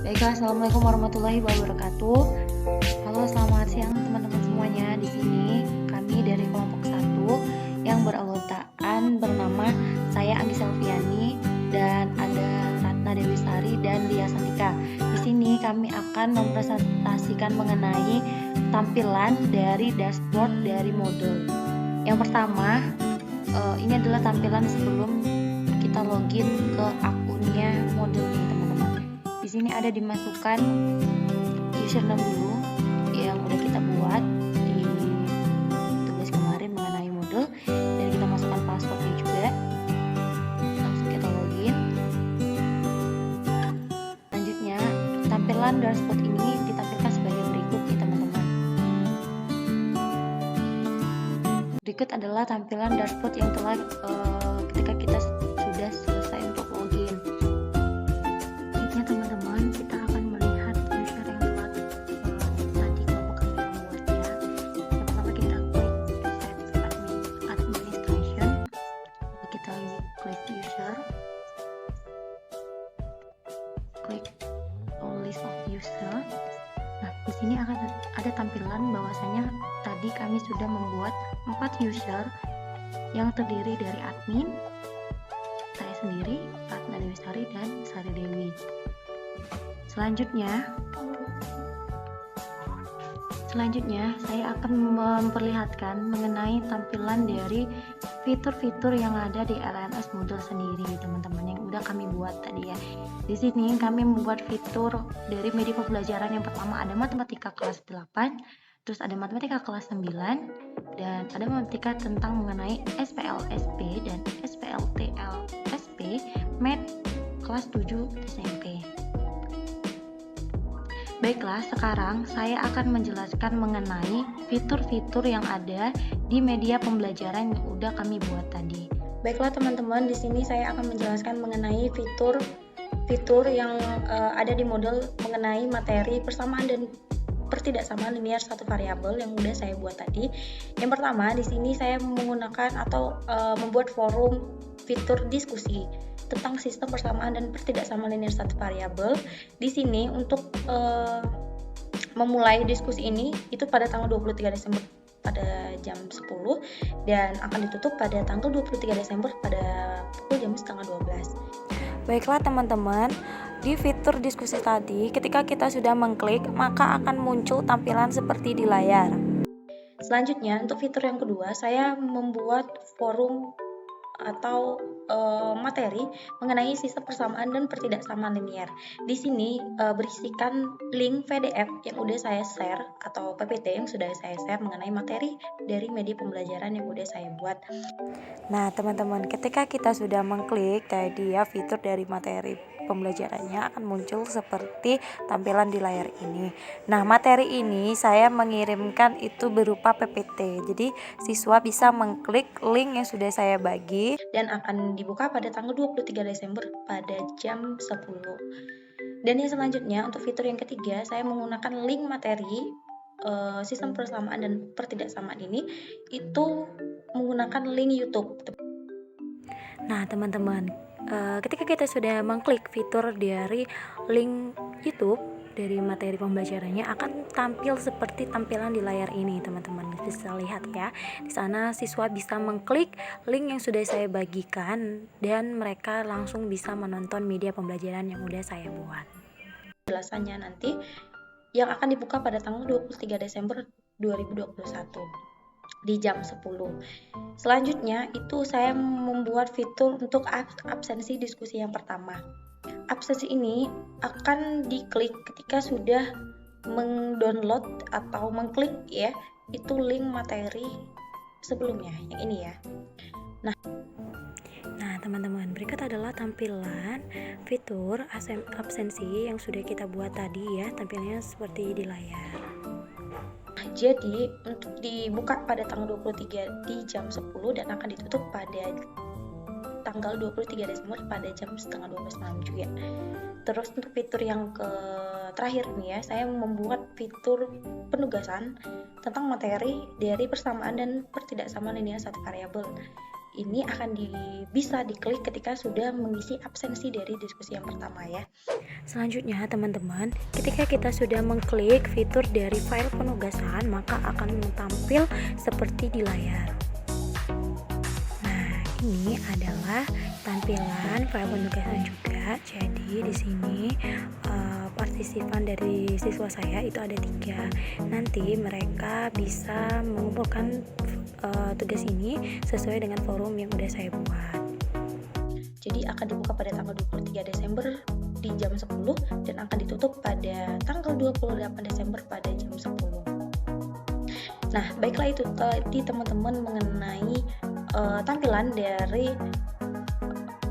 Baiklah, assalamualaikum warahmatullahi wabarakatuh. Halo, selamat siang teman-teman semuanya. Di sini kami dari kelompok 1 yang beranggotaan bernama saya Anggi Selviani dan ada Ratna Dewi Sari dan Lia Santika. Di sini kami akan mempresentasikan mengenai tampilan dari dashboard dari Moodle. Yang pertama, ini adalah tampilan sebelum kita login ke akunnya Moodle nih teman-teman. Di sini ada dimasukkan username dulu yang udah kita buat di tugas kemarin mengenai Moodle, dan kita masukkan passwordnya juga. Langsung kita login. Selanjutnya, tampilan dashboard ini ditampilkan sebagai berikut nih teman-teman. Berikut adalah tampilan dashboard yang telah ketika kita sudah selesai untuk login. Selanjutnya teman-teman, kita akan melihat user yang telah tadi kelompok kami membuatnya. Yang pertama kita klik set administration, kita klik user, klik list of user. Nah, di sini akan ada tampilan bahwasanya tadi kami sudah membuat 4 user yang terdiri dari admin, saya sendiri, Ratna Dewi Sari, dan Sari Dewi. Selanjutnya saya akan memperlihatkan mengenai tampilan dari fitur-fitur yang ada di LMS Moodle sendiri, teman-teman, yang udah kami buat tadi ya. Di sini kami membuat fitur dari media pembelajaran. Yang pertama ada matematika kelas 8, terus ada matematika kelas 9, dan ada matematika tentang mengenai SPLSP dan SPLTLSP, Math kelas 7 SMP. Baiklah, sekarang saya akan menjelaskan mengenai fitur-fitur yang ada di media pembelajaran yang udah kami buat tadi. Baiklah teman-teman, di sini saya akan menjelaskan mengenai fitur yang ada di Moodle mengenai materi persamaan dan pertidaksamaan linear satu variabel yang udah saya buat tadi. Yang pertama, di sini saya menggunakan atau membuat forum fitur diskusi tentang sistem persamaan dan pertidaksamaan linear satu variabel. Di sini untuk memulai diskusi ini itu pada tanggal 23 Desember pada jam 10 dan akan ditutup pada tanggal 23 Desember pada pukul jam setengah 12. Baiklah teman-teman, di fitur diskusi tadi ketika kita sudah mengklik maka akan muncul tampilan seperti di layar. Selanjutnya, untuk fitur yang kedua, saya membuat forum atau materi mengenai sistem persamaan dan pertidaksamaan linear. Di sini berisikan link PDF yang udah saya share atau PPT yang sudah saya share mengenai materi dari media pembelajaran yang udah saya buat. Nah, teman-teman, ketika kita sudah mengklik tadi ya, fitur dari materi pembelajarannya akan muncul seperti tampilan di layar ini. Nah, materi ini saya mengirimkan itu berupa PPT. Jadi, siswa bisa mengklik link yang sudah saya bagi dan akan dibuka pada tanggal 23 Desember pada jam 10. Dan yang selanjutnya, untuk fitur yang ketiga, saya menggunakan link materi sistem persamaan dan pertidaksamaan ini itu menggunakan link YouTube. Nah, teman-teman, ketika kita sudah mengklik fitur dari link YouTube dari materi pembelajarannya akan tampil seperti tampilan di layar ini, teman-teman bisa lihat ya. Di sana siswa bisa mengklik link yang sudah saya bagikan dan mereka langsung bisa menonton media pembelajaran yang udah saya buat. Penjelasannya nanti yang akan dibuka pada tanggal 23 Desember 2021 di jam 10. Selanjutnya itu saya membuat fitur untuk absensi diskusi yang pertama. Absensi ini akan diklik ketika sudah mendownload atau mengklik ya, itu link materi sebelumnya yang ini ya. Nah, teman-teman, berikut adalah tampilan fitur absensi yang sudah kita buat tadi ya, tampilannya seperti di layar. Jadi untuk dibuka pada tanggal 23 di jam 10 dan akan ditutup pada tanggal 23 Desember pada jam setengah 12 malam juga. Terus untuk fitur yang terakhir nih ya, saya membuat fitur penugasan tentang materi dari persamaan dan pertidaksamaan linear satu variabel. ini akan bisa diklik ketika sudah mengisi absensi dari diskusi yang pertama ya. Selanjutnya teman-teman, ketika kita sudah mengklik fitur dari file penugasan, maka akan tampil seperti di layar. Nah, ini adalah tampilan file penugasan juga. Jadi di sini partisipan dari siswa saya itu ada 3. Nanti mereka bisa mengumpulkan tugas ini sesuai dengan forum yang udah saya buat. Jadi akan dibuka pada tanggal 23 Desember di jam 10 dan akan ditutup pada tanggal 28 Desember pada jam 10. Nah, baiklah itu tadi teman-teman mengenai tampilan dari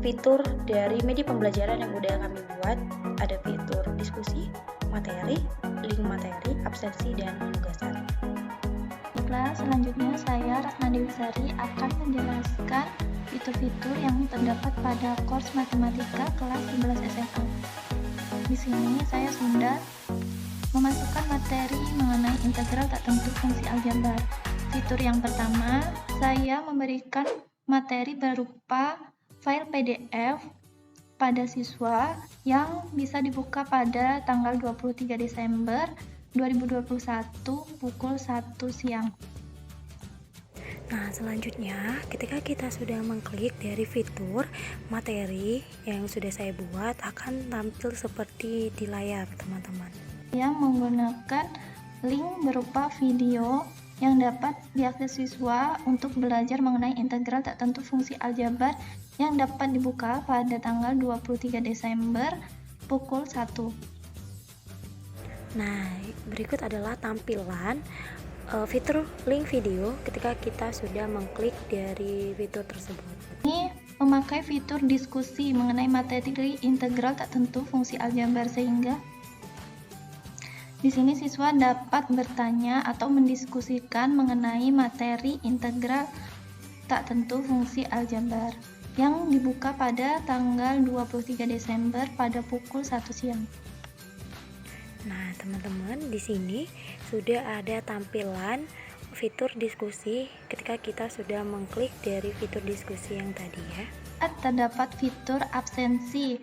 fitur dari media pembelajaran yang udah kami buat. Ada fitur diskusi, materi, link materi, absensi, dan penugasan. Baiklah, selanjutnya saya Ratna Dewi Sari akan menjelaskan fitur-fitur yang terdapat pada course matematika kelas 11 SMA. Di sini saya sudah memasukkan materi mengenai integral tak tentu fungsi aljabar. Fitur yang pertama, saya memberikan materi berupa file PDF pada siswa yang bisa dibuka pada tanggal 23 Desember 2021 pukul 1 siang. Nah, selanjutnya ketika kita sudah mengklik dari fitur materi yang sudah saya buat akan tampil seperti di layar, teman-teman. Yang menggunakan link berupa video yang dapat diakses siswa untuk belajar mengenai integral tak tentu fungsi aljabar yang dapat dibuka pada tanggal 23 Desember pukul 1. Nah, berikut adalah tampilan fitur link video ketika kita sudah mengklik dari fitur tersebut. Ini memakai fitur diskusi mengenai materi integral tak tentu fungsi aljabar, sehingga di sini siswa dapat bertanya atau mendiskusikan mengenai materi integral tak tentu fungsi aljabar yang dibuka pada tanggal 23 Desember pada pukul 1 siang. Nah, teman-teman, di sini sudah ada tampilan fitur diskusi ketika kita sudah mengklik dari fitur diskusi yang tadi ya. Terdapat fitur absensi.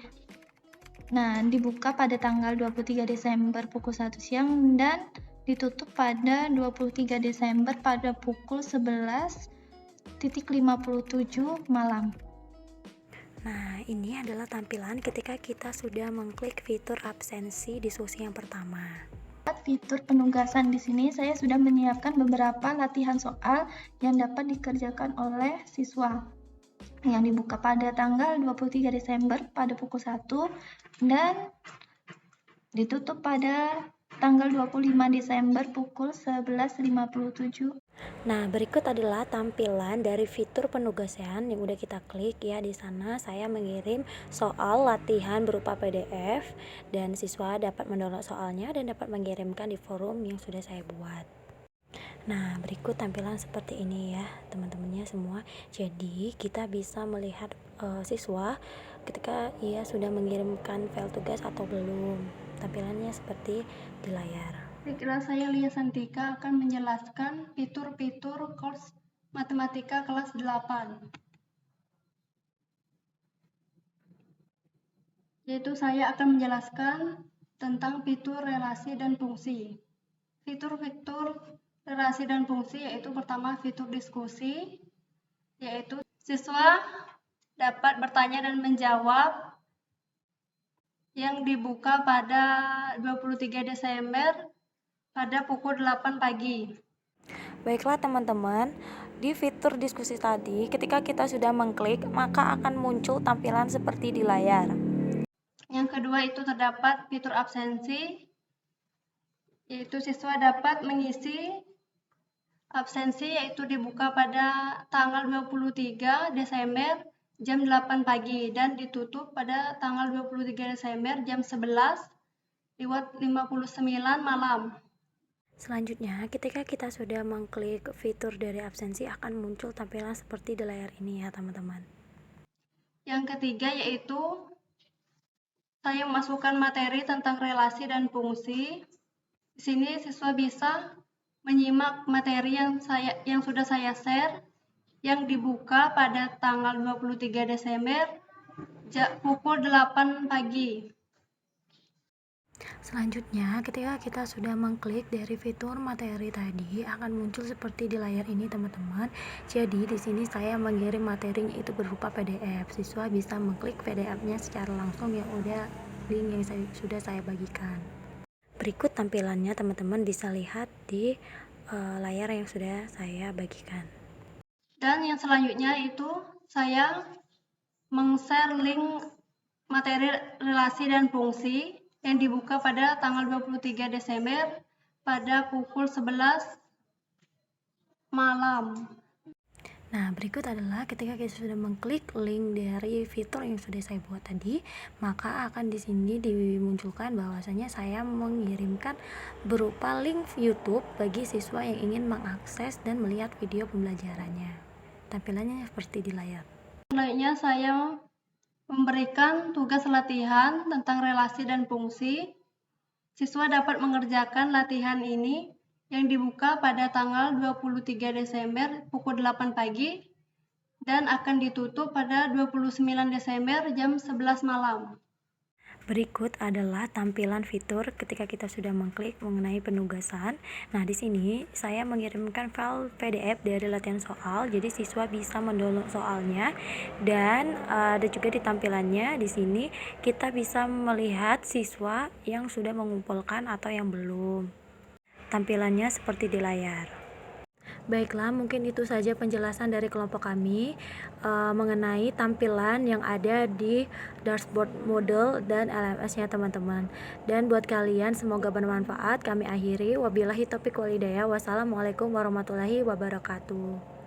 Nah, dibuka pada tanggal 23 Desember pukul 1 siang dan ditutup pada 23 Desember pada pukul 11.57 malam. Nah, ini adalah tampilan ketika kita sudah mengklik fitur absensi diskusi yang pertama. Fitur penugasan di sini saya sudah menyiapkan beberapa latihan soal yang dapat dikerjakan oleh siswa yang dibuka pada tanggal 23 Desember pada pukul 1 dan ditutup pada tanggal 25 Desember pukul 11.57. Nah, berikut adalah tampilan dari fitur penugasan yang udah kita klik ya. Di sana saya mengirim soal latihan berupa PDF dan siswa dapat mendownload soalnya dan dapat mengirimkan di forum yang sudah saya buat. Nah, berikut tampilan seperti ini ya, teman-temannya semua. Jadi, kita bisa melihat siswa ketika ia sudah mengirimkan file tugas atau belum. Tampilannya seperti di layar. Baiklah, saya Lia Santika akan menjelaskan fitur-fitur course matematika kelas 8. Yaitu saya akan menjelaskan tentang fitur relasi dan fungsi. Fitur-fitur relasi dan fungsi yaitu pertama fitur diskusi, yaitu siswa dapat bertanya dan menjawab yang dibuka pada 23 Desember pada pukul 8 pagi. Baiklah teman-teman, di fitur diskusi tadi ketika kita sudah mengklik maka akan muncul tampilan seperti di layar. Yang kedua itu terdapat fitur absensi, yaitu siswa dapat mengisi absensi yaitu dibuka pada tanggal 23 Desember jam 8 pagi dan ditutup pada tanggal 23 Desember jam 11.59 malam. Selanjutnya, ketika kita sudah mengklik fitur dari absensi akan muncul tampilan seperti di layar ini ya teman-teman. Yang ketiga yaitu saya memasukkan materi tentang relasi dan fungsi. Di sini siswa bisa menyimak materi yang sudah saya share yang dibuka pada tanggal 23 Desember pukul 8 pagi. Selanjutnya, ketika kita sudah mengklik dari fitur materi tadi, akan muncul seperti di layar ini, teman-teman. Jadi, di sini saya mengirim materinya itu berupa PDF. Siswa bisa mengklik PDF-nya secara langsung yang udah link yang sudah saya bagikan. Berikut tampilannya, teman-teman bisa lihat di layar yang sudah saya bagikan. Dan yang selanjutnya itu saya meng-share link materi relasi dan fungsi yang dibuka pada tanggal 23 Desember pada pukul 11 malam. Nah, berikut adalah ketika kita sudah mengklik link dari fitur yang sudah saya buat tadi, maka akan di sini dimunculkan bahwasanya saya mengirimkan berupa link YouTube bagi siswa yang ingin mengakses dan melihat video pembelajarannya. Tampilannya seperti di layar. Selanjutnya saya memberikan tugas latihan tentang relasi dan fungsi. Siswa dapat mengerjakan latihan ini yang dibuka pada tanggal 23 Desember pukul 8 pagi dan akan ditutup pada 29 Desember jam 11 malam. Berikut adalah tampilan fitur ketika kita sudah mengklik mengenai penugasan. Nah, di sini saya mengirimkan file PDF dari latihan soal, jadi siswa bisa mendownload soalnya dan ada juga di tampilannya di sini kita bisa melihat siswa yang sudah mengumpulkan atau yang belum. Tampilannya seperti di layar. Baiklah, mungkin itu saja penjelasan dari kelompok kami mengenai tampilan yang ada di dashboard Moodle dan LMS-nya, teman-teman. Dan buat kalian semoga bermanfaat. Kami akhiri. Wabillahi taufiq wal hidayah. Wassalamualaikum warahmatullahi wabarakatuh.